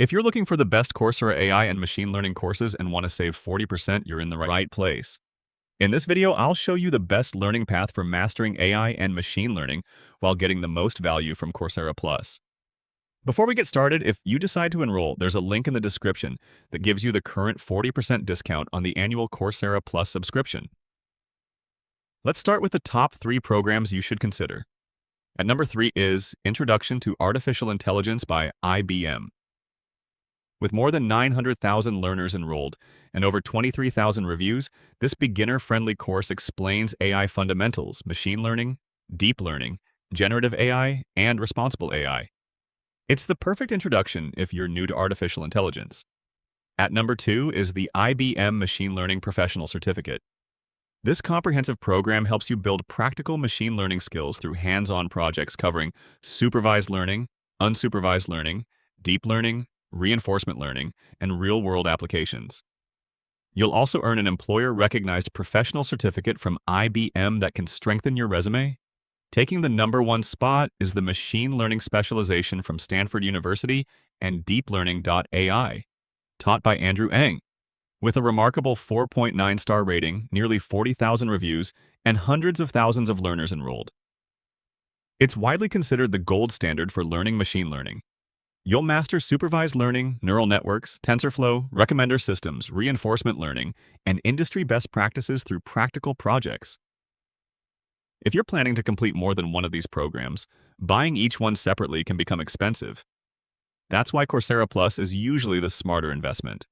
If you're looking for the best Coursera AI and machine learning courses and want to save 40%, you're in the right place. In this video, I'll show you the best learning path for mastering AI and machine learning while getting the most value from Coursera Plus. Before we get started, if you decide to enroll, there's a link in the description that gives you the current 40% discount on the annual Coursera Plus subscription. Let's start with the top 3 programs you should consider. At number 3 is Introduction to Artificial Intelligence by IBM. With more than 900,000 learners enrolled and over 23,000 reviews, this beginner-friendly course explains AI fundamentals, machine learning, deep learning, generative AI, and responsible AI. It's the perfect introduction if you're new to artificial intelligence. At number 2 is the IBM Machine Learning Professional Certificate. This comprehensive program helps you build practical machine learning skills through hands-on projects covering supervised learning, unsupervised learning, deep learning, reinforcement learning, and real-world applications. You'll also earn an employer-recognized professional certificate from IBM that can strengthen your resume. Taking the number 1 spot is the Machine Learning Specialization from Stanford University and DeepLearning.AI, taught by Andrew Ng. With a remarkable 4.9-star rating, nearly 40,000 reviews, and hundreds of thousands of learners enrolled. It's widely considered the gold standard for learning machine learning. You'll master supervised learning, neural networks, TensorFlow, recommender systems, reinforcement learning, and industry best practices through practical projects. If you're planning to complete more than one of these programs, buying each one separately can become expensive. That's why Coursera Plus is usually the smarter investment.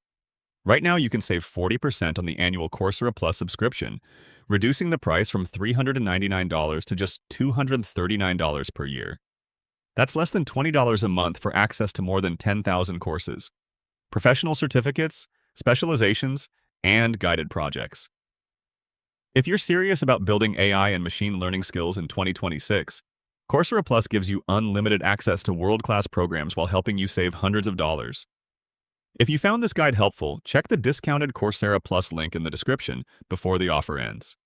Right now, you can save 40% on the annual Coursera Plus subscription, reducing the price from $399 to just $239 per year. That's less than $20 a month for access to more than 10,000 courses, professional certificates, specializations, and guided projects. If you're serious about building AI and machine learning skills in 2026, Coursera Plus gives you unlimited access to world-class programs while helping you save hundreds of dollars. If you found this guide helpful, check the discounted Coursera Plus link in the description before the offer ends.